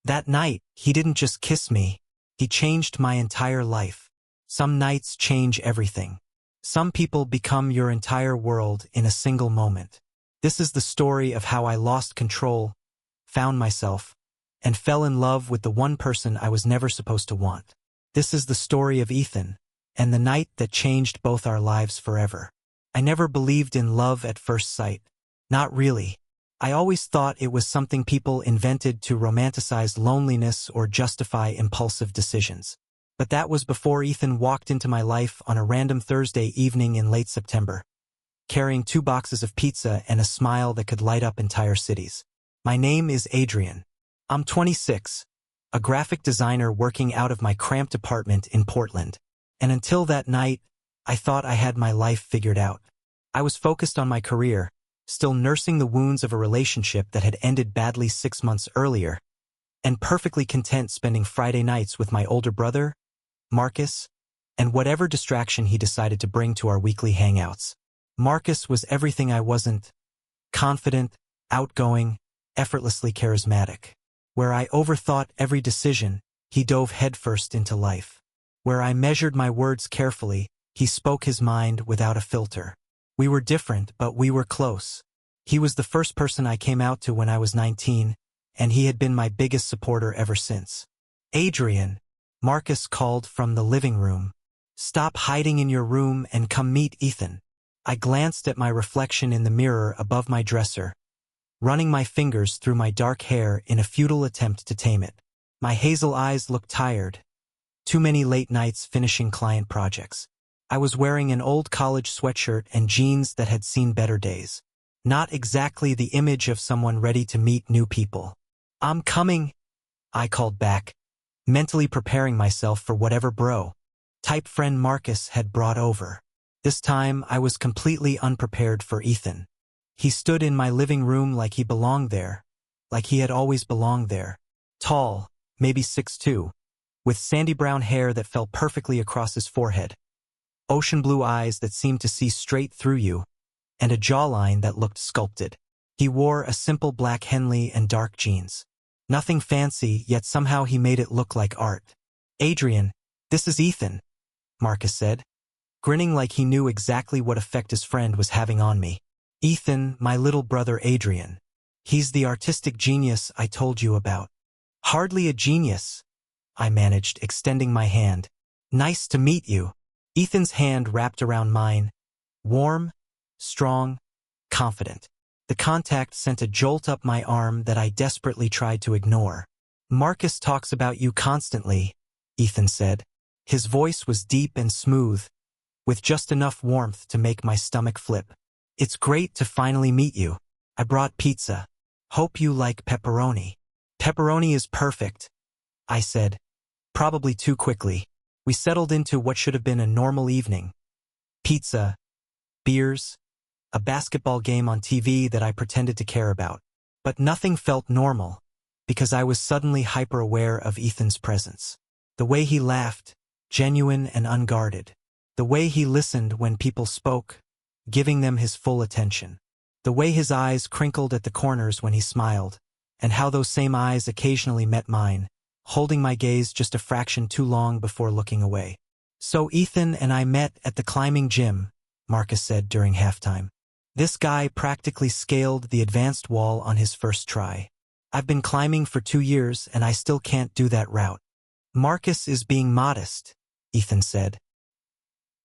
That night, he didn't just kiss me. He changed my entire life. Some nights change everything. Some people become your entire world in a single moment. This is the story of how I lost control, found myself, and fell in love with the one person I was never supposed to want. This is the story of Ethan, and the night that changed both our lives forever. I never believed in love at first sight. Not really. I always thought it was something people invented to romanticize loneliness or justify impulsive decisions. But that was before Ethan walked into my life on a random Thursday evening in late September, carrying 2 boxes of pizza and a smile that could light up entire cities. My name is Adrien. I'm 26, a graphic designer working out of my cramped apartment in Portland. And until that night, I thought I had my life figured out. I was focused on my career, still nursing the wounds of a relationship that had ended badly 6 months earlier, and perfectly content spending Friday nights with my older brother, Marcus, and whatever distraction he decided to bring to our weekly hangouts. Marcus was everything I wasn't: confident, outgoing, effortlessly charismatic. Where I overthought every decision, he dove headfirst into life. Where I measured my words carefully, he spoke his mind without a filter. We were different, but we were close. He was the first person I came out to when I was 19, and he had been my biggest supporter ever since. "Adrien," Marcus called from the living room. "Stop hiding in your room and come meet Ethan." I glanced at my reflection in the mirror above my dresser, running my fingers through my dark hair in a futile attempt to tame it. My hazel eyes looked tired. Too many late nights finishing client projects. I was wearing an old college sweatshirt and jeans that had seen better days. Not exactly the image of someone ready to meet new people. "I'm coming," I called back, mentally preparing myself for whatever bro-type friend Marcus had brought over. This time, I was completely unprepared for Ethan. He stood in my living room like he belonged there, like he had always belonged there. Tall, maybe 6'2", with sandy brown hair that fell perfectly across his forehead, ocean blue eyes that seemed to see straight through you, and a jawline that looked sculpted. He wore a simple black Henley and dark jeans. Nothing fancy, yet somehow he made it look like art. "Adrien, this is Ethan," Marcus said, grinning like he knew exactly what effect his friend was having on me. "Ethan, my little brother Adrien. He's the artistic genius I told you about." "Hardly a genius," I managed, extending my hand. "Nice to meet you." Ethan's hand wrapped around mine, warm, strong, confident. The contact sent a jolt up my arm that I desperately tried to ignore. "Marcus talks about you constantly," Ethan said. His voice was deep and smooth, with just enough warmth to make my stomach flip. "It's great to finally meet you. I brought pizza. Hope you like pepperoni." "Pepperoni is perfect," I said, probably too quickly. We settled into what should have been a normal evening. Pizza, beers, a basketball game on TV that I pretended to care about. But nothing felt normal, because I was suddenly hyper-aware of Ethan's presence. The way he laughed, genuine and unguarded. The way he listened when people spoke, giving them his full attention. The way his eyes crinkled at the corners when he smiled, and how those same eyes occasionally met mine, holding my gaze just a fraction too long before looking away. "So Ethan and I met at the climbing gym," Marcus said during halftime. "This guy practically scaled the advanced wall on his first try. I've been climbing for 2 years and I still can't do that route." "Marcus is being modest," Ethan said.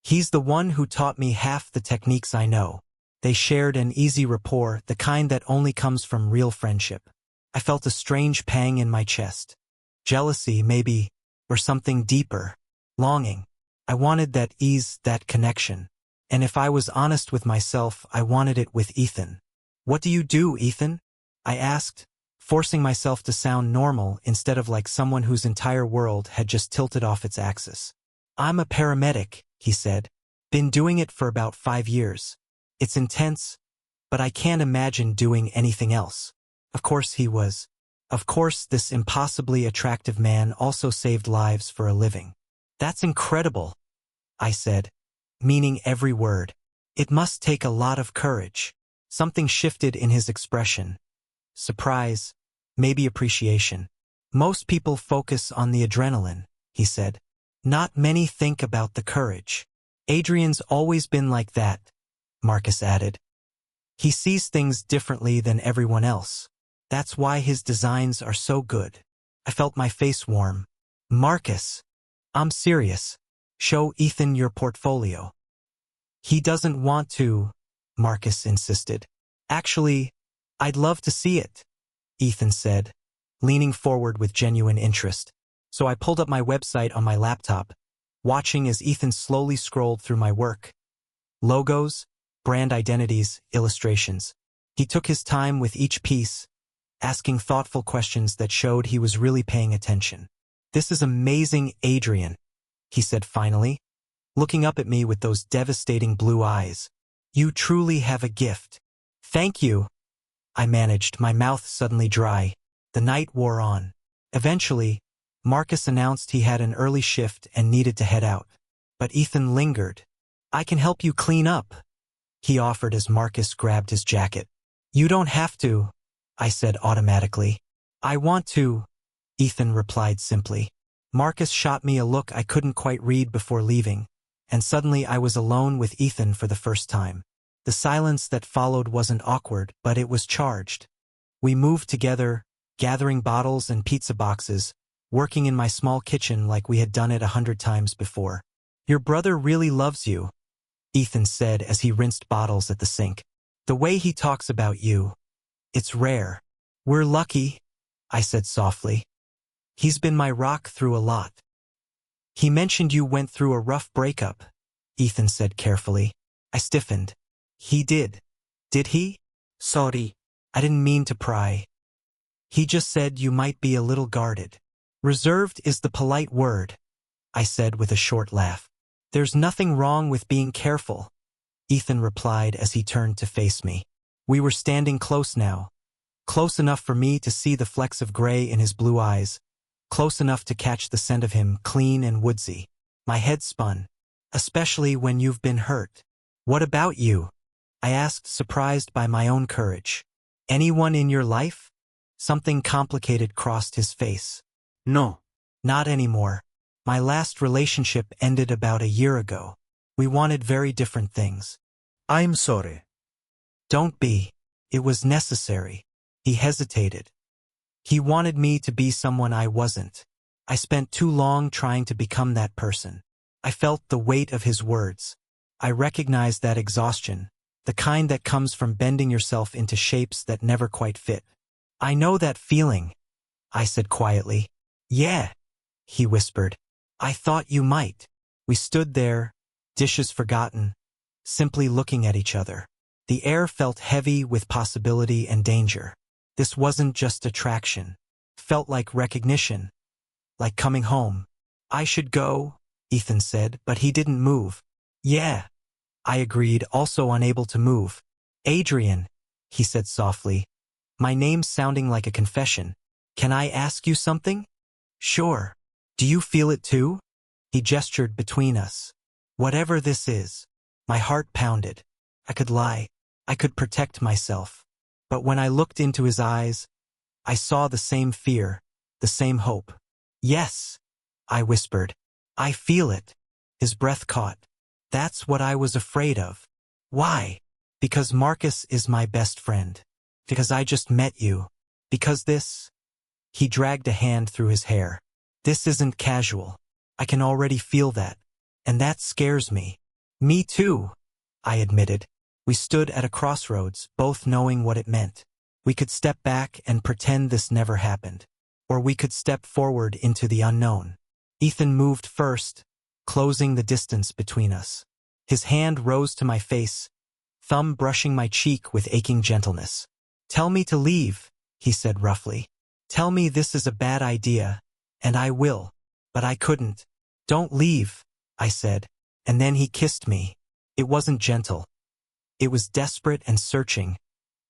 "He's the one who taught me half the techniques I know." They shared an easy rapport, the kind that only comes from real friendship. I felt a strange pang in my chest. Jealousy, maybe, or something deeper. Longing. I wanted that ease, that connection. And if I was honest with myself, I wanted it with Ethan. "What do you do, Ethan?" I asked, forcing myself to sound normal instead of like someone whose entire world had just tilted off its axis. "I'm a paramedic," he said. "Been doing it for about 5 years. It's intense, but I can't imagine doing anything else." Of course he was. Of course this impossibly attractive man also saved lives for a living. "That's incredible," I said, meaning every word. "It must take a lot of courage." Something shifted in his expression. Surprise, maybe appreciation. Most people focus on the adrenaline, he said. Not many think about the courage. Adrien's always been like that, Marcus added. He sees things differently than everyone else. That's why his designs are so good. I felt my face warm. Marcus, I'm serious. Show Ethan your portfolio. He doesn't want to, Marcus insisted. Actually, I'd love to see it, Ethan said, leaning forward with genuine interest. So I pulled up my website on my laptop, watching as Ethan slowly scrolled through my work. Logos, brand identities, illustrations. He took his time with each piece, asking thoughtful questions that showed he was really paying attention. This is amazing, Adrien, he said finally, looking up at me with those devastating blue eyes. You truly have a gift. Thank you. I managed, my mouth suddenly dry. The night wore on. Eventually, Marcus announced he had an early shift and needed to head out. But Ethan lingered. I can help you clean up, he offered as Marcus grabbed his jacket. You don't have to, I said automatically. I want to, Ethan replied simply. Marcus shot me a look I couldn't quite read before leaving, and suddenly I was alone with Ethan for the first time. The silence that followed wasn't awkward, but it was charged. We moved together, gathering bottles and pizza boxes, working in my small kitchen like we had done it 100 times before. Your brother really loves you, Ethan said as he rinsed bottles at the sink. The way he talks about you, it's rare. We're lucky, I said softly. He's been my rock through a lot. He mentioned you went through a rough breakup, Ethan said carefully. I stiffened. He did. Did he? Sorry. I didn't mean to pry. He just said you might be a little guarded. Reserved is the polite word, I said with a short laugh. There's nothing wrong with being careful, Ethan replied as he turned to face me. We were standing close now, close enough for me to see the flecks of gray in his blue eyes, close enough to catch the scent of him, clean and woodsy. My head spun, especially when you've been hurt. What about you? I asked, surprised by my own courage. Anyone in your life? Something complicated crossed his face. No. Not anymore. My last relationship ended about a year ago. We wanted very different things. I'm sorry. Don't be. It was necessary. He hesitated. He wanted me to be someone I wasn't. I spent too long trying to become that person. I felt the weight of his words. I recognized that exhaustion, the kind that comes from bending yourself into shapes that never quite fit. I know that feeling, I said quietly. Yeah, he whispered. I thought you might. We stood there, dishes forgotten, simply looking at each other. The air felt heavy with possibility and danger. This wasn't just attraction. Felt like recognition, like coming home. I should go, Ethan said, but he didn't move. Yeah, I agreed, also unable to move. Adrien, he said softly, my name sounding like a confession. Can I ask you something? Sure. Do you feel it too? He gestured between us. Whatever this is. My heart pounded. I could lie. I could protect myself. But when I looked into his eyes, I saw the same fear, the same hope. Yes, I whispered. I feel it. His breath caught. That's what I was afraid of. Why? Because Marcus is my best friend. Because I just met you. Because this... He dragged a hand through his hair. This isn't casual. I can already feel that. And that scares me. Me too, I admitted. We stood at a crossroads, both knowing what it meant. We could step back and pretend this never happened. Or we could step forward into the unknown. Ethan moved first, closing the distance between us. His hand rose to my face, thumb brushing my cheek with aching gentleness. Tell me to leave, he said roughly. Tell me this is a bad idea, and I will. But I couldn't. Don't leave, I said, and then he kissed me. It wasn't gentle. It was desperate and searching,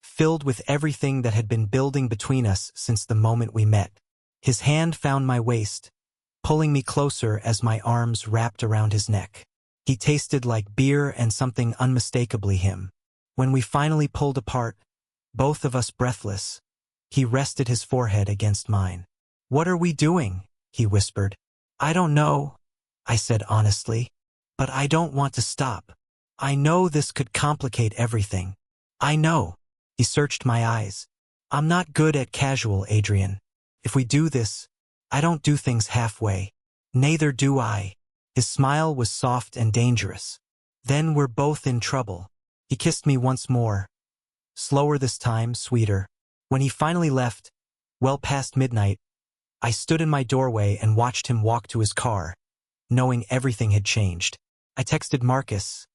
filled with everything that had been building between us since the moment we met. His hand found my waist, pulling me closer as my arms wrapped around his neck. He tasted like beer and something unmistakably him. When we finally pulled apart, both of us breathless, he rested his forehead against mine. "What are we doing?" he whispered. "I don't know," I said honestly. "But I don't want to stop. I know this could complicate everything. I know." He searched my eyes. "I'm not good at casual, Adrien. If we do this, I don't do things halfway. Neither do I." His smile was soft and dangerous. "Then we're both in trouble." He kissed me once more. Slower this time, sweeter. When he finally left, well past midnight, I stood in my doorway and watched him walk to his car, knowing everything had changed. I texted Marcus.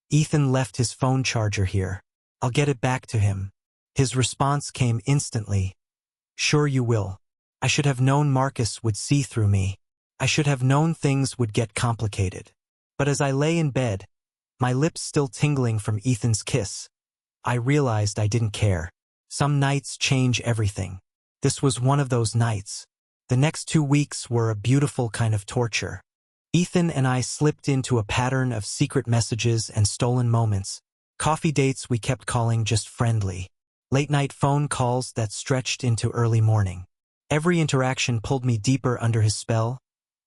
"Ethan left his phone charger here. I'll get it back to him." His response came instantly. "Sure you will." I should have known Marcus would see through me. I should have known things would get complicated. But as I lay in bed, my lips still tingling from Ethan's kiss, I realized I didn't care. Some nights change everything. This was one of those nights. The next 2 weeks were a beautiful kind of torture. Ethan and I slipped into a pattern of secret messages and stolen moments. Coffee dates we kept calling just friendly. Late-night phone calls that stretched into early morning. Every interaction pulled me deeper under his spell,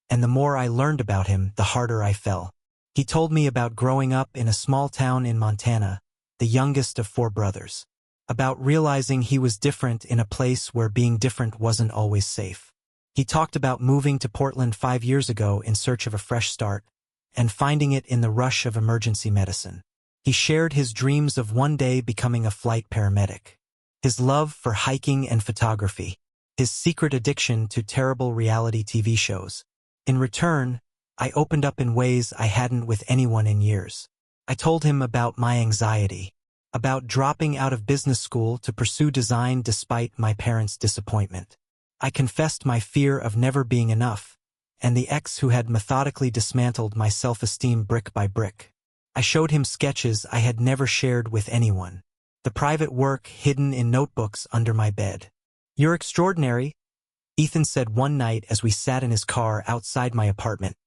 and the more I learned about him, the harder I fell. He told me about growing up in a small town in Montana, the youngest of 4 brothers. About realizing he was different in a place where being different wasn't always safe. He talked about moving to Portland 5 years ago in search of a fresh start, and finding it in the rush of emergency medicine. He shared his dreams of one day becoming a flight paramedic. His love for hiking and photography. His secret addiction to terrible reality TV shows. In return, I opened up in ways I hadn't with anyone in years. I told him about my anxiety, about dropping out of business school to pursue design despite my parents' disappointment. I confessed my fear of never being enough, and the ex who had methodically dismantled my self-esteem brick by brick. I showed him sketches I had never shared with anyone. The private work hidden in notebooks under my bed. "You're extraordinary," Ethan said one night as we sat in his car outside my apartment,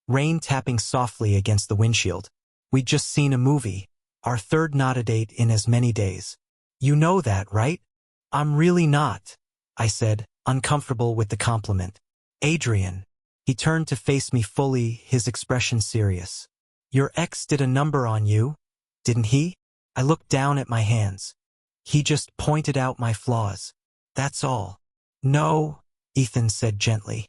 rain tapping softly against the windshield. We'd just seen a movie, our third not-a-date in as many days. "You know that, right?" "I'm really not," I said, uncomfortable with the compliment. "Adrien." He turned to face me fully, his expression serious. "Your ex did a number on you, didn't he?" I looked down at my hands. "He just pointed out my flaws. That's all." "No," Ethan said gently.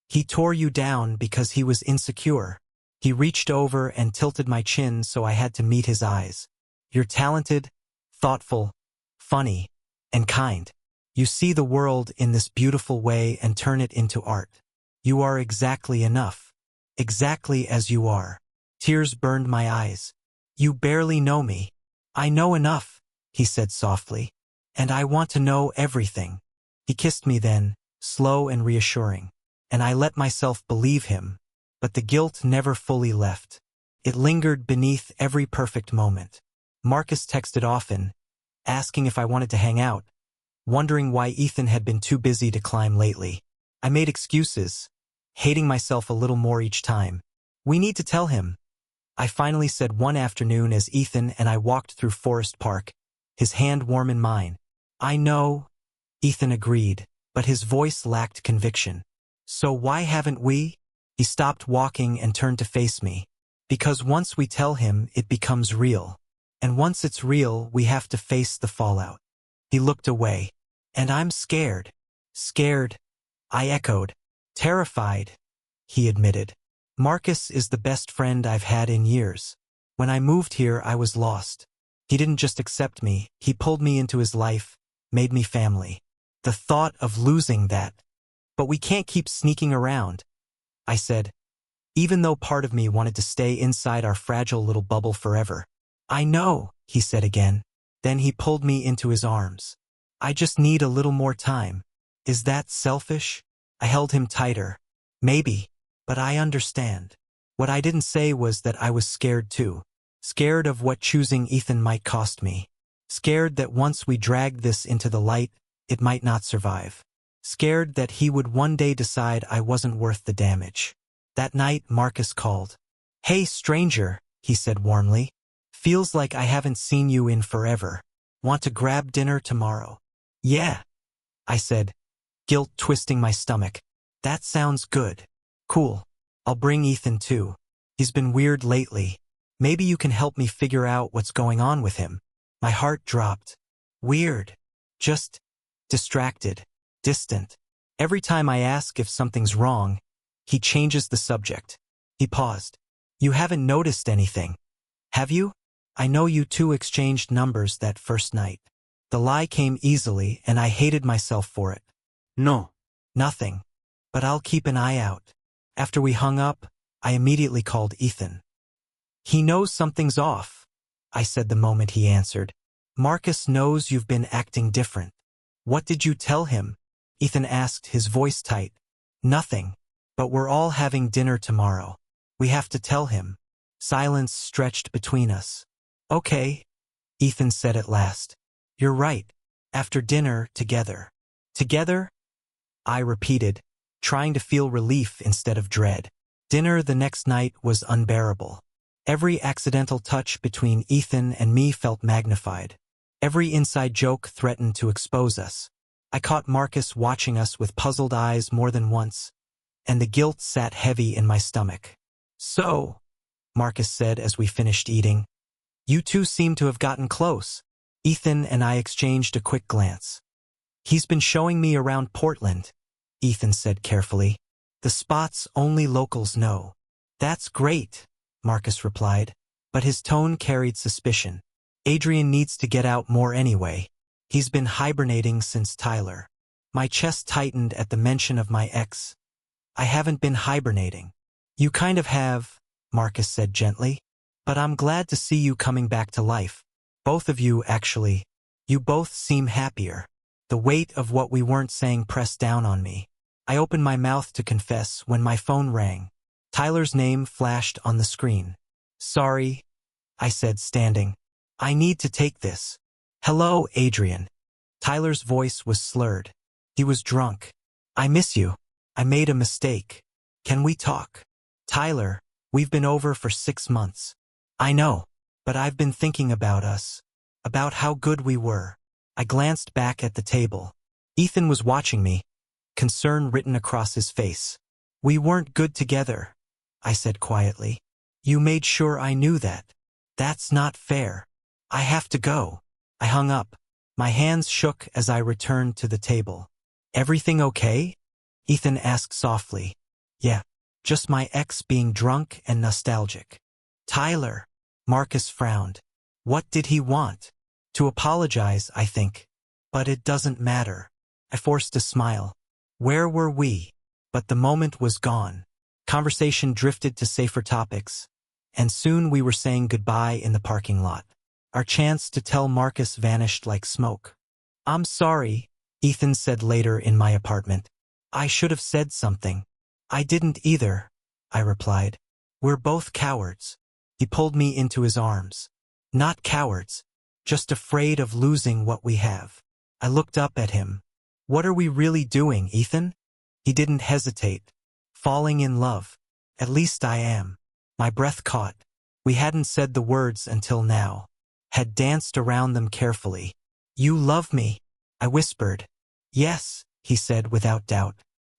"He tore you down because he was insecure." He reached over and tilted my chin so I had to meet his eyes. "You're talented, thoughtful, funny, and kind. You see the world in this beautiful way and turn it into art. You are exactly enough. Exactly as you are." Tears burned my eyes. "You barely know me." "I know enough," he said softly. "And I want to know everything." He kissed me then, slow and reassuring. And I let myself believe him, but the guilt never fully left. It lingered beneath every perfect moment. Marcus texted often, asking if I wanted to hang out, wondering why Ethan had been too busy to climb lately. I made excuses, hating myself a little more each time. "We need to tell him," I finally said one afternoon as Ethan and I walked through Forest Park, his hand warm in mine. "I know," Ethan agreed, but his voice lacked conviction. "So why haven't we?" He stopped walking and turned to face me. "Because once we tell him, it becomes real. And once it's real, we have to face the fallout." He looked away. "And I'm scared." "Scared?" I echoed. "Terrified," he admitted. "Marcus is the best friend I've had in years. When I moved here, I was lost. He didn't just accept me, he pulled me into his life, made me family. The thought of losing that. But we can't keep sneaking around," I said, even though part of me wanted to stay inside our fragile little bubble forever. "I know," he said again. Then he pulled me into his arms. "I just need a little more time." "Is that selfish?" I held him tighter. "Maybe, but I understand." What I didn't say was that I was scared too. Scared of what choosing Ethan might cost me. Scared that once we dragged this into the light, it might not survive. Scared that he would one day decide I wasn't worth the damage. That night, Marcus called. "Hey, stranger," he said warmly. "Feels like I haven't seen you in forever. Want to grab dinner tomorrow?" "Yeah," I said, guilt twisting my stomach. That sounds good. Cool. I'll bring Ethan too. He's been weird lately. Maybe you can help me figure out what's going on with him. My heart dropped. Weird. Just distracted. Distant. Every time I ask if something's wrong, he changes the subject. He paused. You haven't noticed anything, have you? I know you two exchanged numbers that first night. The lie came easily and I hated myself for it. No. Nothing. But I'll keep an eye out. After we hung up, I immediately called Ethan. He knows something's off, I said the moment he answered. Marcus knows you've been acting different. What did you tell him? Ethan asked, his voice tight. Nothing. But we're all having dinner tomorrow. We have to tell him. Silence stretched between us. Okay, Ethan said at last. You're right. After dinner, together. Together? I repeated, trying to feel relief instead of dread. Dinner the next night was unbearable. Every accidental touch between Ethan and me felt magnified. Every inside joke threatened to expose us. I caught Marcus watching us with puzzled eyes more than once, and the guilt sat heavy in my stomach. So, Marcus said as we finished eating, you two seem to have gotten close. Ethan and I exchanged a quick glance. He's been showing me around Portland, Ethan said carefully. The spots only locals know. That's great, Marcus replied, but his tone carried suspicion. Adrien needs to get out more anyway. He's been hibernating since Tyler. My chest tightened at the mention of my ex. I haven't been hibernating. You kind of have, Marcus said gently, but I'm glad to see you coming back to life. Both of you, actually. You both seem happier. The weight of what we weren't saying pressed down on me. I opened my mouth to confess when my phone rang. Tyler's name flashed on the screen. Sorry, I said, standing. I need to take this. Hello, Adrien. Tyler's voice was slurred. He was drunk. I miss you. I made a mistake. Can we talk? Tyler, we've been over for 6 months. I know, but I've been thinking about us. About how good we were. I glanced back at the table. Ethan was watching me, concern written across his face. We weren't good together, I said quietly. You made sure I knew that. That's not fair. I have to go. I hung up. My hands shook as I returned to the table. Everything okay? Ethan asked softly. Yeah, just my ex being drunk and nostalgic. Tyler, Marcus frowned. What did he want? To apologize, I think. But it doesn't matter. I forced a smile. Where were we? But the moment was gone. Conversation drifted to safer topics, and soon we were saying goodbye in the parking lot. Our chance to tell Marcus vanished like smoke. I'm sorry, Ethan said later in my apartment. I should have said something. I didn't either, I replied. We're both cowards. He pulled me into his arms. Not cowards, just afraid of losing what we have. I looked up at him. What are we really doing, Ethan? He didn't hesitate. Falling in love. At least I am. My breath caught. We hadn't said the words until now. Had danced around them carefully. You love me, I whispered. Yes, he said without doubt.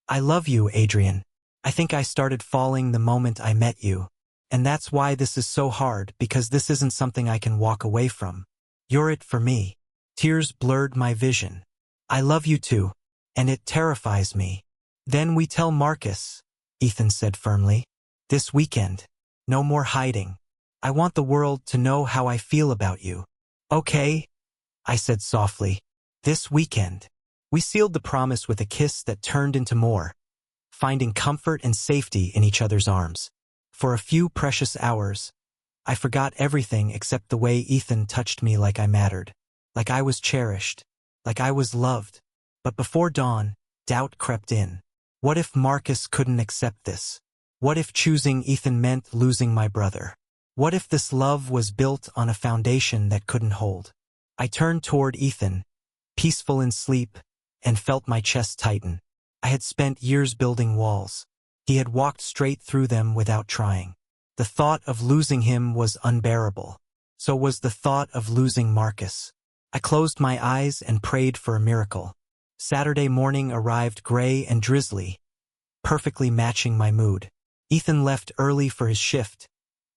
I love you, Adrien. I think I started falling the moment I met you. And that's why this is so hard, because this isn't something I can walk away from. You're it for me. Tears blurred my vision. I love you too, and it terrifies me. Then we tell Marcus, Ethan said firmly. This weekend. No more hiding. I want the world to know how I feel about you. Okay, I said softly. This weekend. We sealed the promise with a kiss that turned into more, finding comfort and safety in each other's arms. For a few precious hours, I forgot everything except the way Ethan touched me like I mattered, like I was cherished, like I was loved. But before dawn, doubt crept in. What if Marcus couldn't accept this? What if choosing Ethan meant losing my brother? What if this love was built on a foundation that couldn't hold? I turned toward Ethan, peaceful in sleep, and felt my chest tighten. I had spent years building walls. He had walked straight through them without trying. The thought of losing him was unbearable. So was the thought of losing Marcus. I closed my eyes and prayed for a miracle. Saturday morning arrived gray and drizzly, perfectly matching my mood. Ethan left early for his shift,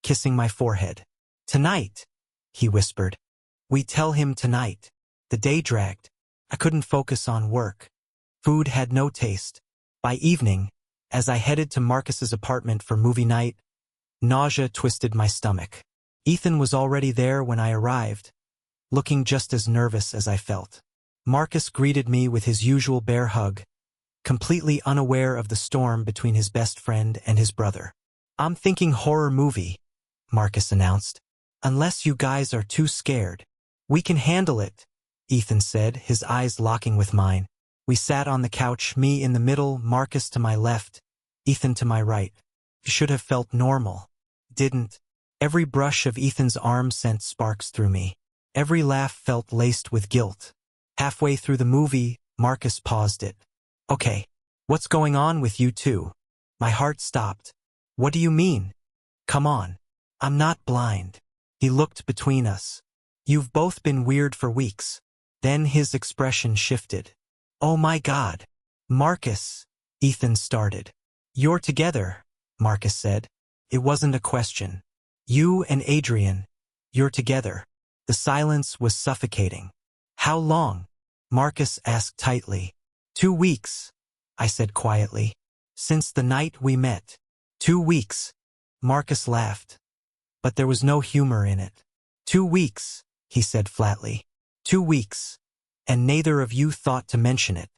kissing my forehead. "Tonight," he whispered. "We tell him tonight." The day dragged. I couldn't focus on work. Food had no taste. By evening, as I headed to Marcus's apartment for movie night, nausea twisted my stomach. Ethan was already there when I arrived, looking just as nervous as I felt. Marcus greeted me with his usual bear hug, completely unaware of the storm between his best friend and his brother. "I'm thinking horror movie," Marcus announced. "Unless you guys are too scared." "We can handle it," Ethan said, his eyes locking with mine. We sat on the couch, me in the middle, Marcus to my left, Ethan to my right. It should have felt normal. Didn't. Every brush of Ethan's arm sent sparks through me. Every laugh felt laced with guilt. Halfway through the movie, Marcus paused it. "Okay, what's going on with you two?" My heart stopped. "What do you mean?" "Come on. I'm not blind." He looked between us. "You've both been weird for weeks." Then his expression shifted. "Oh my God. Marcus," Ethan started. "You're together," Marcus said. It wasn't a question. "You and Adrien, you're together." The silence was suffocating. "How long?" Marcus asked tightly. 2 weeks, I said quietly. "Since the night we met." 2 weeks, Marcus laughed. But there was no humor in it. 2 weeks, he said flatly. 2 weeks. And neither of you thought to mention it.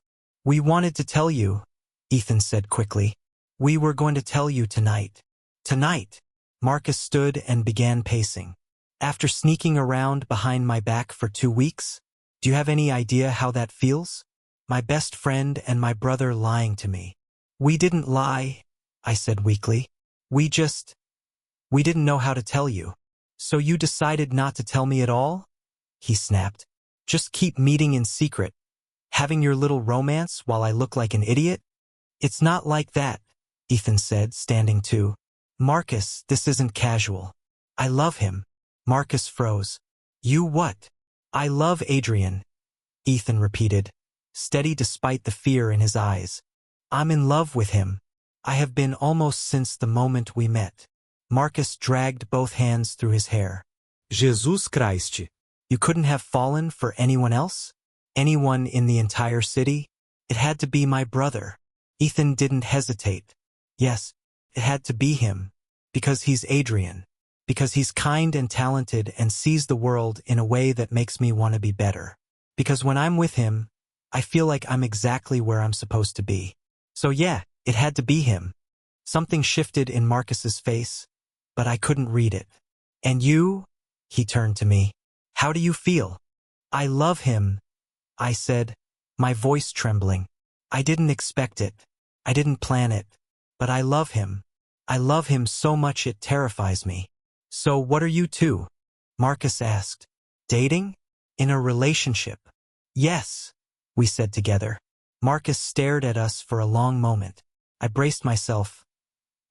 "We wanted to tell you," Ethan said quickly. "We were going to tell you tonight." "Tonight?" Marcus stood and began pacing. "After sneaking around behind my back for 2 weeks? Do you have any idea how that feels? My best friend and my brother lying to me." "We didn't lie," I said weakly. We didn't know how to tell you." "So you decided not to tell me at all?" he snapped. "Just keep meeting in secret, having your little romance while I look like an idiot?" "It's not like that," Ethan said, standing too. "Marcus, this isn't casual. I love him." Marcus froze. "You what?" "I love Adrien," Ethan repeated, steady despite the fear in his eyes. "I'm in love with him. I have been almost since the moment we met." Marcus dragged both hands through his hair. "Jesus Christ. You couldn't have fallen for anyone else? Anyone in the entire city? It had to be my brother." Ethan didn't hesitate. "Yes, it had to be him. Because he's Adrien. Because he's kind and talented and sees the world in a way that makes me want to be better. Because when I'm with him, I feel like I'm exactly where I'm supposed to be. So yeah, it had to be him." Something shifted in Marcus's face, but I couldn't read it. "And you?" He turned to me. "How do you feel?" "I love him," I said, my voice trembling. "I didn't expect it. I didn't plan it. But I love him. I love him so much it terrifies me." "So what are you two?" Marcus asked. "Dating? In a relationship?" "Yes," we said together. Marcus stared at us for a long moment. I braced myself.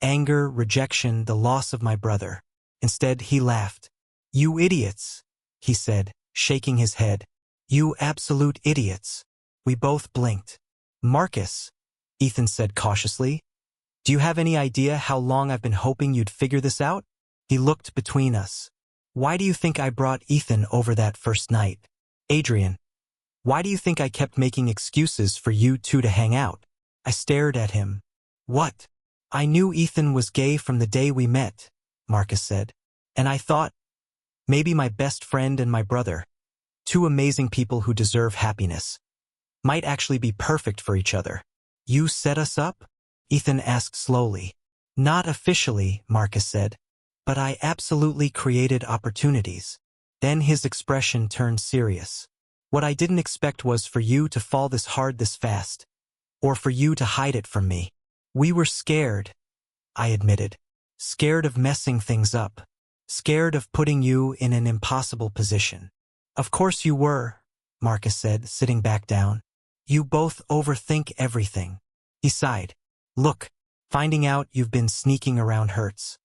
Anger, rejection, the loss of my brother. Instead, he laughed. "You idiots," he said, shaking his head. "You absolute idiots." We both blinked. "Marcus," Ethan said cautiously, "do you have any idea how long I've been hoping you'd figure this out?" He looked between us. "Why do you think I brought Ethan over that first night? Adrien, why do you think I kept making excuses for you two to hang out?" I stared at him. "What?" "I knew Ethan was gay from the day we met," Marcus said. "And I thought, maybe my best friend and my brother, two amazing people who deserve happiness, might actually be perfect for each other." "You set us up?" Ethan asked slowly. "Not officially," Marcus said. "But I absolutely created opportunities." Then his expression turned serious. "What I didn't expect was for you to fall this hard this fast, or for you to hide it from me." "We were scared," I admitted. "Scared of messing things up. Scared of putting you in an impossible position." "Of course you were," Marcus said, sitting back down. "You both overthink everything." He sighed. "Look, finding out you've been sneaking around hurts.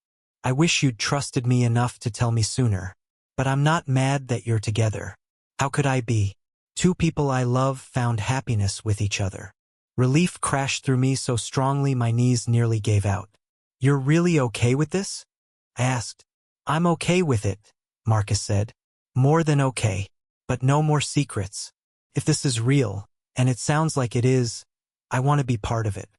I wish you'd trusted me enough to tell me sooner. But I'm not mad that you're together. How could I be? Two people I love found happiness with each other. Relief crashed through me so strongly my knees nearly gave out. You're really okay with this? I asked. I'm okay with it, Marcus said. More than okay. But no more secrets. If this is real, and it sounds like it is, I want to be part of it.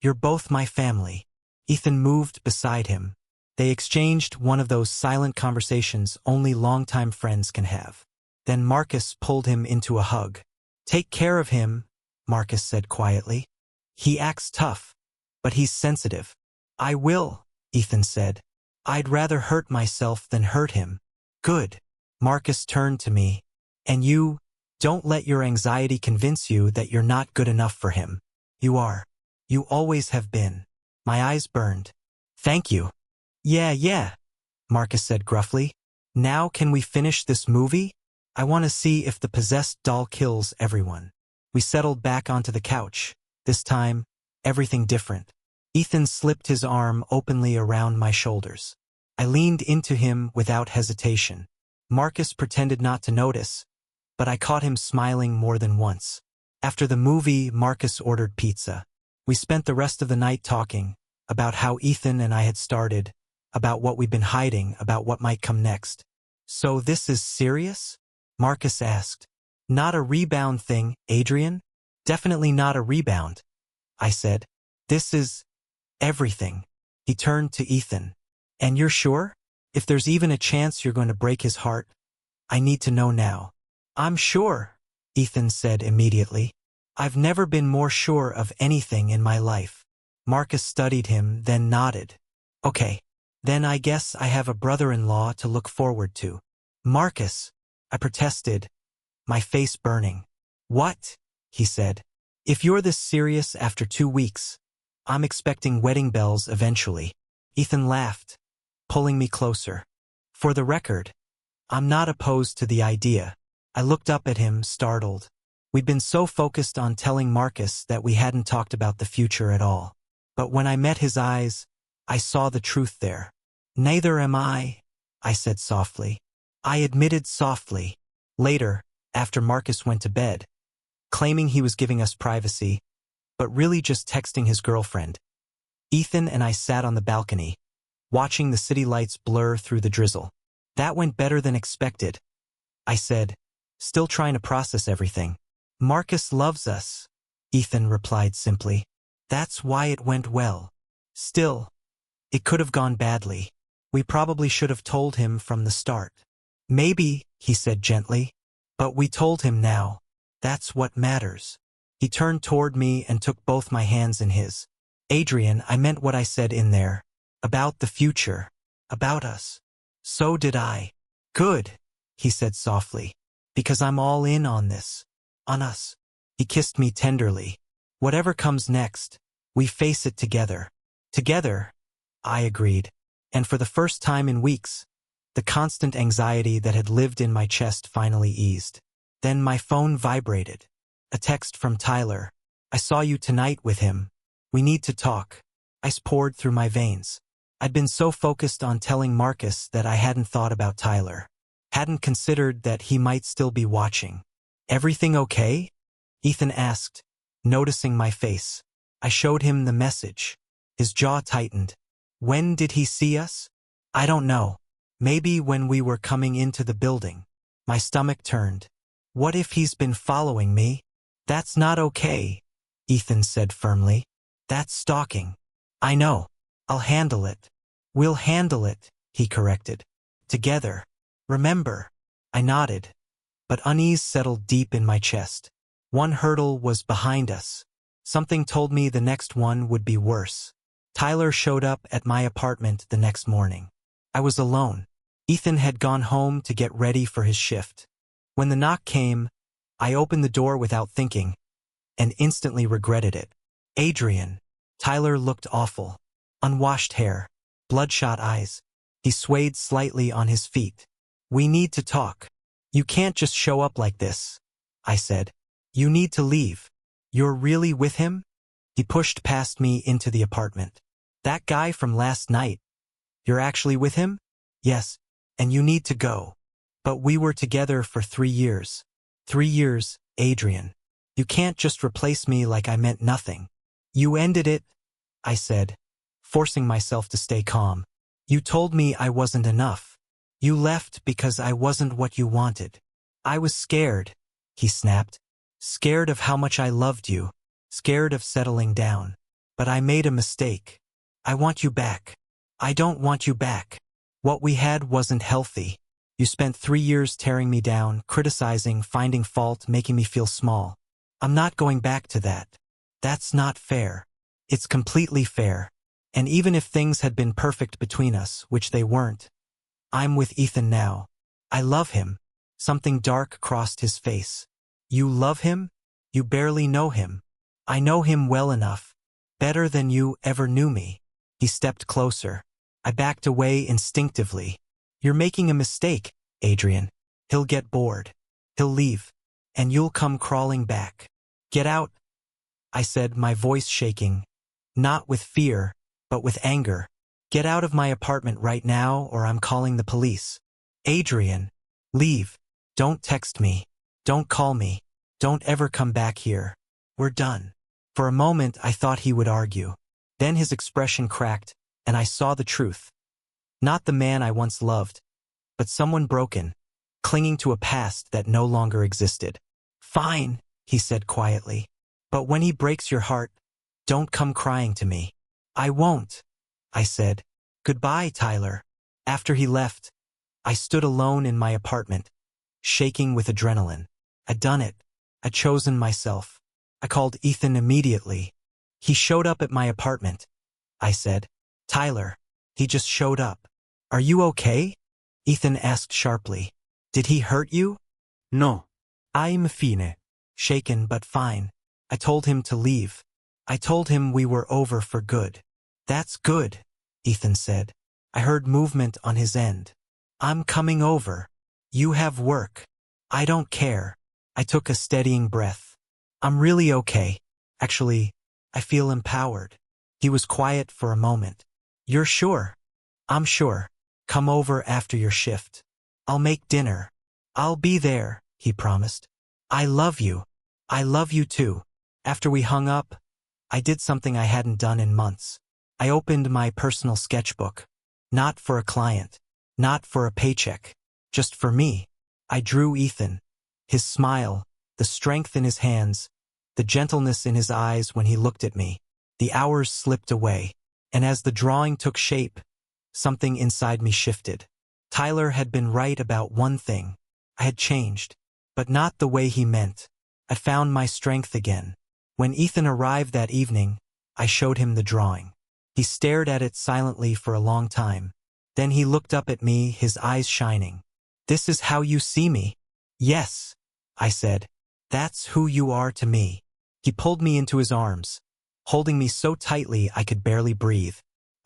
You're both my family. Ethan moved beside him. They exchanged one of those silent conversations only longtime friends can have. Then Marcus pulled him into a hug. Take care of him, Marcus said quietly. He acts tough, but he's sensitive. I will, Ethan said. I'd rather hurt myself than hurt him. Good. Marcus turned to me. And you, don't let your anxiety convince you that you're not good enough for him. You are. You always have been. My eyes burned. Thank you. Yeah, Marcus said gruffly. Now can we finish this movie? I want to see if the possessed doll kills everyone. We settled back onto the couch. This time, everything different. Ethan slipped his arm openly around my shoulders. I leaned into him without hesitation. Marcus pretended not to notice, but I caught him smiling more than once. After the movie, Marcus ordered pizza. We spent the rest of the night talking about how Ethan and I had started, about what we'd been hiding, about what might come next. So this is serious? Marcus asked. Not a rebound thing, Adrien? Definitely not a rebound, I said. This is everything. He turned to Ethan. And you're sure? If there's even a chance you're going to break his heart, I need to know now. I'm sure, Ethan said immediately. I've never been more sure of anything in my life. Marcus studied him, then nodded. Okay, then I guess I have a brother-in-law to look forward to. Marcus, I protested, my face burning. What? He said. If you're this serious after 2 weeks, I'm expecting wedding bells eventually. Ethan laughed, pulling me closer. For the record, I'm not opposed to the idea. I looked up at him, startled. We'd been so focused on telling Marcus that we hadn't talked about the future at all. But when I met his eyes, I saw the truth there. Neither am I said softly. I admitted softly. Later, after Marcus went to bed, claiming he was giving us privacy, but really just texting his girlfriend. Ethan and I sat on the balcony, watching the city lights blur through the drizzle. That went better than expected, I said, still trying to process everything. Marcus loves us, Ethan replied simply. That's why it went well. Still, it could have gone badly. We probably should have told him from the start. Maybe, he said gently, but we told him now. That's what matters. He turned toward me and took both my hands in his. Adrien, I meant what I said in there. About the future. About us. So did I. Good, he said softly. Because I'm all in on this. On us. He kissed me tenderly. Whatever comes next, we face it together. Together, I agreed. And for the first time in weeks, the constant anxiety that had lived in my chest finally eased. Then my phone vibrated. A text from Tyler. I saw you tonight with him. We need to talk. Ice poured through my veins. I'd been so focused on telling Marcus that I hadn't thought about Tyler. Hadn't considered that he might still be watching. Everything okay? Ethan asked, noticing my face. I showed him the message. His jaw tightened. When did he see us? I don't know. Maybe when we were coming into the building. My stomach turned. What if he's been following me? That's not okay, Ethan said firmly. That's stalking. I know. I'll handle it. We'll handle it, he corrected. Together. Remember. I nodded. But unease settled deep in my chest. One hurdle was behind us. Something told me the next one would be worse. Tyler showed up at my apartment the next morning. I was alone. Ethan had gone home to get ready for his shift. When the knock came, I opened the door without thinking, and instantly regretted it. Adrien. Tyler looked awful. Unwashed hair. Bloodshot eyes. He swayed slightly on his feet. We need to talk. You can't just show up like this, I said. You need to leave. You're really with him? He pushed past me into the apartment. That guy from last night. You're actually with him? Yes, and you need to go. But we were together for 3 years. 3 years, Adrien. You can't just replace me like I meant nothing. You ended it, I said, forcing myself to stay calm. You told me I wasn't enough. You left because I wasn't what you wanted. I was scared, he snapped. Scared of how much I loved you. Scared of settling down. But I made a mistake. I want you back. I don't want you back. What we had wasn't healthy. You spent 3 years tearing me down, criticizing, finding fault, making me feel small. I'm not going back to that. That's not fair. It's completely fair. And even if things had been perfect between us, which they weren't, I'm with Ethan now. I love him. Something dark crossed his face. You love him? You barely know him. I know him well enough. Better than you ever knew me. He stepped closer. I backed away instinctively. You're making a mistake, Adrien. He'll get bored. He'll leave. And you'll come crawling back. Get out, I said, my voice shaking. Not with fear, but with anger. Get out of my apartment right now or I'm calling the police. Adrien, leave. Don't text me. Don't call me. Don't ever come back here. We're done. For a moment I thought he would argue. Then his expression cracked, and I saw the truth. Not the man I once loved, but someone broken, clinging to a past that no longer existed. Fine, he said quietly. But when he breaks your heart, don't come crying to me. I won't, I said. Goodbye, Tyler. After he left, I stood alone in my apartment, shaking with adrenaline. I'd done it. I'd chosen myself. I called Ethan immediately. He showed up at my apartment. I said, Tyler, he just showed up. Are you okay? Ethan asked sharply. Did he hurt you? No. I'm fine. Shaken but fine. I told him to leave. I told him we were over for good. That's good, Ethan said. I heard movement on his end. I'm coming over. You have work. I don't care. I took a steadying breath. I'm really okay. Actually, I feel empowered. He was quiet for a moment. You're sure? I'm sure. Come over after your shift. I'll make dinner. I'll be there, he promised. I love you. I love you too. After we hung up, I did something I hadn't done in months. I opened my personal sketchbook. Not for a client. Not for a paycheck. Just for me. I drew Ethan. His smile, the strength in his hands, the gentleness in his eyes when he looked at me. The hours slipped away, and as the drawing took shape, something inside me shifted. Tyler had been right about one thing. I had changed, but not the way he meant. I found my strength again. When Ethan arrived that evening, I showed him the drawing. He stared at it silently for a long time. Then he looked up at me, his eyes shining. This is how you see me? Yes, I said. That's who you are to me. He pulled me into his arms, holding me so tightly I could barely breathe.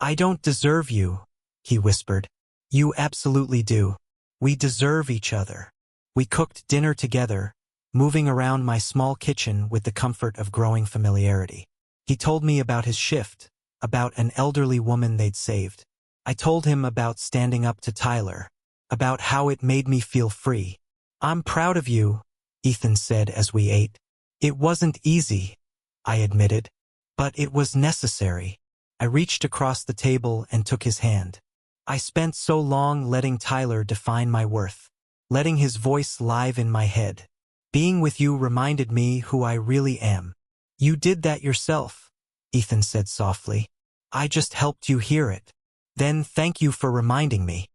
I don't deserve you, he whispered. You absolutely do. We deserve each other. We cooked dinner together, moving around my small kitchen with the comfort of growing familiarity. He told me about his shift, about an elderly woman they'd saved. I told him about standing up to Tyler, about how it made me feel free. I'm proud of you, Ethan said as we ate. It wasn't easy, I admitted, but it was necessary. I reached across the table and took his hand. I spent so long letting Tyler define my worth, letting his voice live in my head. Being with you reminded me who I really am. You did that yourself, Ethan said softly. I just helped you hear it. Then thank you for reminding me.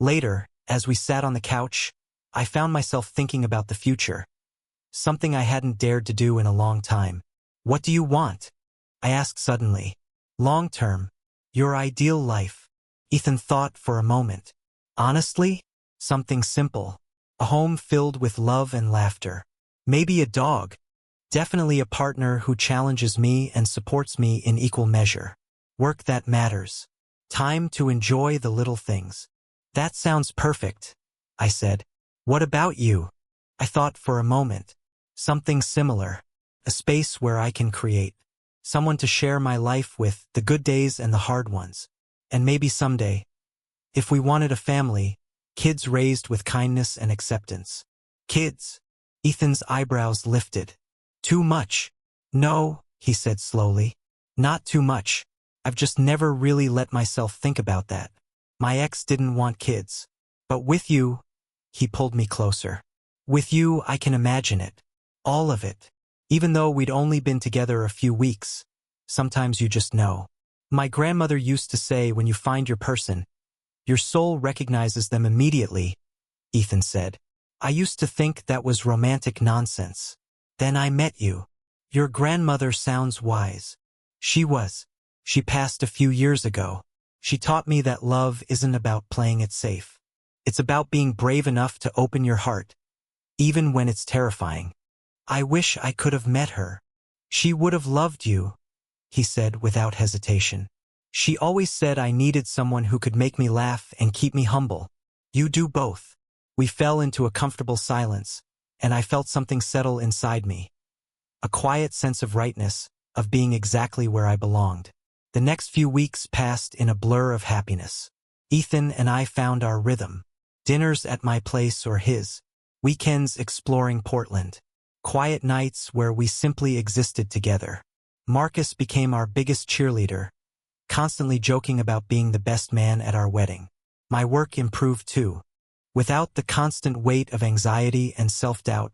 Later, as we sat on the couch, I found myself thinking about the future. Something I hadn't dared to do in a long time. What do you want? I asked suddenly. Long term. Your ideal life. Ethan thought for a moment. Honestly, something simple. A home filled with love and laughter. Maybe a dog. Definitely a partner who challenges me and supports me in equal measure. Work that matters. Time to enjoy the little things. That sounds perfect, I said. What about you? I thought for a moment. Something similar. A space where I can create. Someone to share my life with, the good days and the hard ones. And maybe someday, if we wanted a family, kids raised with kindness and acceptance. Kids, Ethan's eyebrows lifted. Too much. No, he said slowly. Not too much. I've just never really let myself think about that. My ex didn't want kids. But with you, he pulled me closer. With you, I can imagine it. All of it. Even though we'd only been together a few weeks. Sometimes you just know. My grandmother used to say when you find your person, your soul recognizes them immediately, Ethan said. I used to think that was romantic nonsense. Then I met you. Your grandmother sounds wise. She was. She passed a few years ago. She taught me that love isn't about playing it safe. It's about being brave enough to open your heart, even when it's terrifying. I wish I could have met her. She would have loved you, he said without hesitation. She always said I needed someone who could make me laugh and keep me humble. You do both. We fell into a comfortable silence, and I felt something settle inside me. A quiet sense of rightness, of being exactly where I belonged. The next few weeks passed in a blur of happiness. Ethan and I found our rhythm. Dinners at my place or his. Weekends exploring Portland. Quiet nights where we simply existed together. Marcus became our biggest cheerleader, constantly joking about being the best man at our wedding. My work improved too. Without the constant weight of anxiety and self-doubt,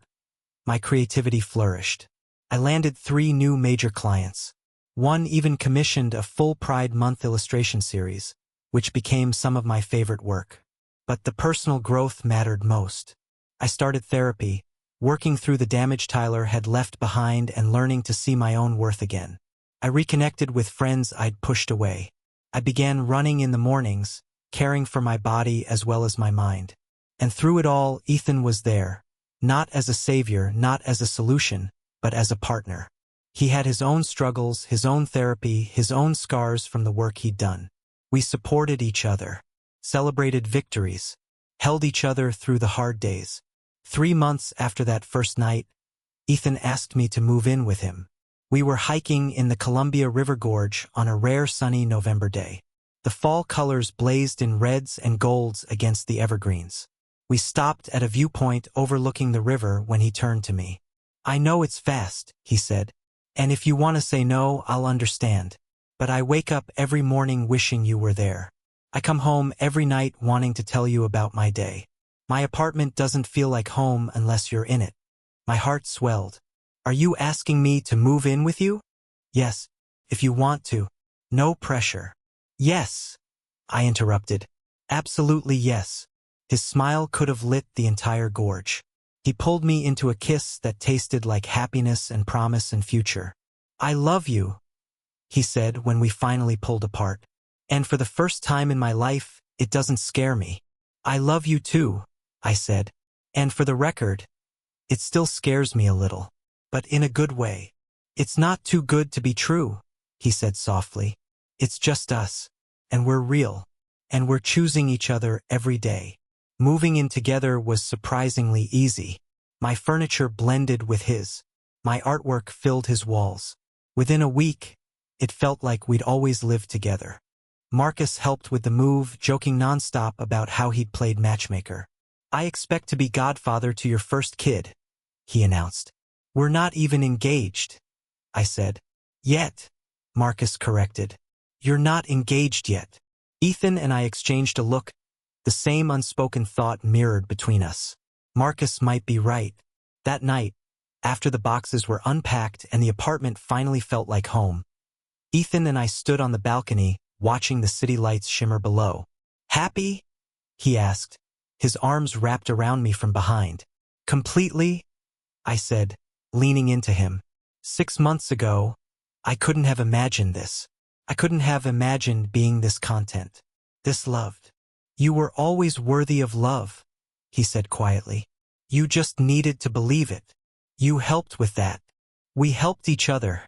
my creativity flourished. I landed 3 new major clients. One even commissioned a full Pride Month illustration series, which became some of my favorite work. But the personal growth mattered most. I started therapy, working through the damage Tyler had left behind and learning to see my own worth again. I reconnected with friends I'd pushed away. I began running in the mornings, caring for my body as well as my mind. And through it all, Ethan was there. Not as a savior, not as a solution, but as a partner. He had his own struggles, his own therapy, his own scars from the work he'd done. We supported each other, celebrated victories, held each other through the hard days. 3 months after that first night, Ethan asked me to move in with him. We were hiking in the Columbia River Gorge on a rare sunny November day. The fall colors blazed in reds and golds against the evergreens. We stopped at a viewpoint overlooking the river when he turned to me. I know it's fast, he said. And if you want to say no, I'll understand. But I wake up every morning wishing you were there. I come home every night wanting to tell you about my day. My apartment doesn't feel like home unless you're in it. My heart swelled. Are you asking me to move in with you? Yes, if you want to. No pressure. Yes, I interrupted. Absolutely yes. His smile could have lit the entire gorge. He pulled me into a kiss that tasted like happiness and promise and future. I love you, he said when we finally pulled apart. And for the first time in my life, it doesn't scare me. I love you too, I said. And for the record, it still scares me a little. But in a good way. It's not too good to be true, he said softly. It's just us. And we're real. And we're choosing each other every day. Moving in together was surprisingly easy. My furniture blended with his. My artwork filled his walls. Within a week, it felt like we'd always lived together. Marcus helped with the move, joking nonstop about how he'd played matchmaker. I expect to be godfather to your first kid, he announced. We're not even engaged, I said. Yet, Marcus corrected. You're not engaged yet. Ethan and I exchanged a look. The same unspoken thought mirrored between us. Marcus might be right. That night, after the boxes were unpacked and the apartment finally felt like home, Ethan and I stood on the balcony, watching the city lights shimmer below. Happy? He asked, his arms wrapped around me from behind. Completely? I said, leaning into him. 6 months ago, I couldn't have imagined this. I couldn't have imagined being this content, this loved. You were always worthy of love, he said quietly. You just needed to believe it. You helped with that. We helped each other,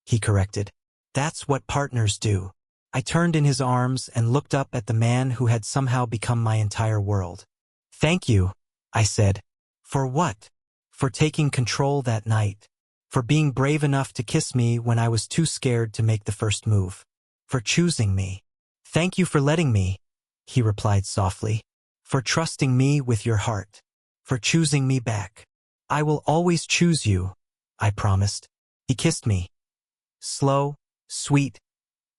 he corrected. That's what partners do. I turned in his arms and looked up at the man who had somehow become my entire world. Thank you, I said. For what? For taking control that night. For being brave enough to kiss me when I was too scared to make the first move. For choosing me. Thank you for letting me, he replied softly. For trusting me with your heart. For choosing me back. I will always choose you, I promised. He kissed me. Slow, sweet,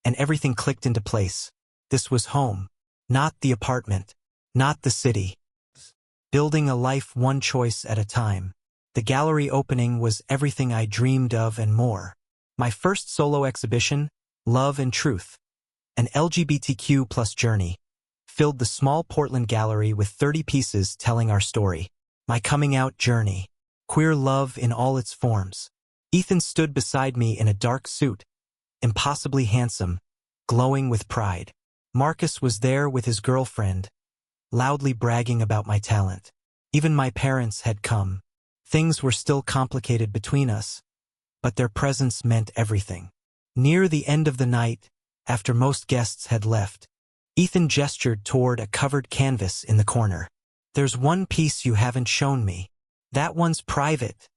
and everything clicked into place. This was home. Not the apartment. Not the city. Building a life one choice at a time. The gallery opening was everything I dreamed of and more. My first solo exhibition, Love and Truth, an LGBTQ plus journey, filled the small Portland gallery with 30 pieces telling our story. My coming out journey. Queer love in all its forms. Ethan stood beside me in a dark suit, impossibly handsome, glowing with pride. Marcus was there with his girlfriend, loudly bragging about my talent. Even my parents had come. Things were still complicated between us, but their presence meant everything. Near the end of the night, after most guests had left, Ethan gestured toward a covered canvas in the corner. There's one piece you haven't shown me. That one's private,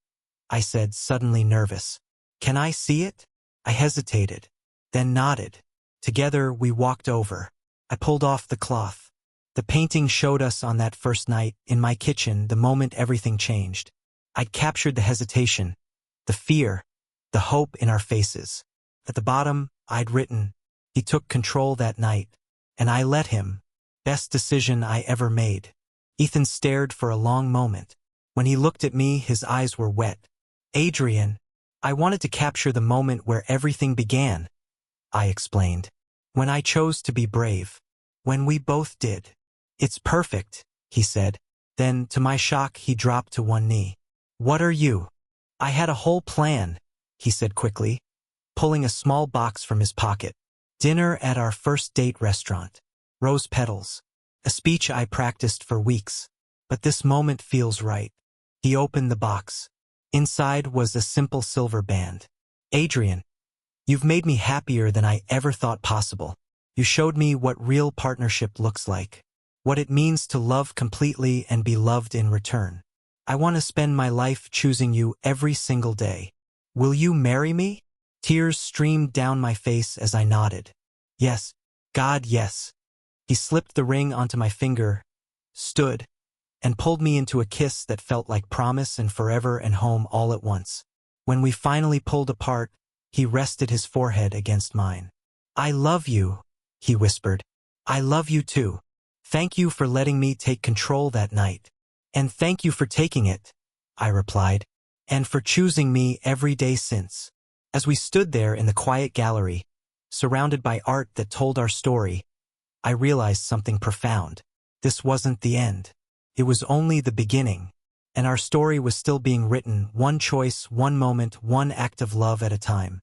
I said, suddenly nervous. Can I see it? I hesitated, then nodded. Together we walked over. I pulled off the cloth. The painting showed us on that first night, in my kitchen, the moment everything changed. I'd captured the hesitation, the fear, the hope in our faces. At the bottom, I'd written, he took control that night, and I let him. Best decision I ever made. Ethan stared for a long moment. When he looked at me, his eyes were wet. Adrien, I wanted to capture the moment where everything began, I explained. When I chose to be brave. When we both did. It's perfect, he said. Then, to my shock, he dropped to one knee. What are you? I had a whole plan, he said quickly, pulling a small box from his pocket. Dinner at our first date restaurant. Rose petals. A speech I practiced for weeks. But this moment feels right. He opened the box. Inside was a simple silver band. Adrien, you've made me happier than I ever thought possible. You showed me what real partnership looks like. What it means to love completely and be loved in return. I want to spend my life choosing you every single day. Will you marry me? Tears streamed down my face as I nodded. Yes, God, yes. He slipped the ring onto my finger, stood, and pulled me into a kiss that felt like promise and forever and home all at once. When we finally pulled apart, he rested his forehead against mine. I love you, he whispered. I love you too. Thank you for letting me take control that night. And thank you for taking it, I replied, and for choosing me every day since. As we stood there in the quiet gallery, surrounded by art that told our story, I realized something profound. This wasn't the end. It was only the beginning, and our story was still being written, one choice, one moment, one act of love at a time.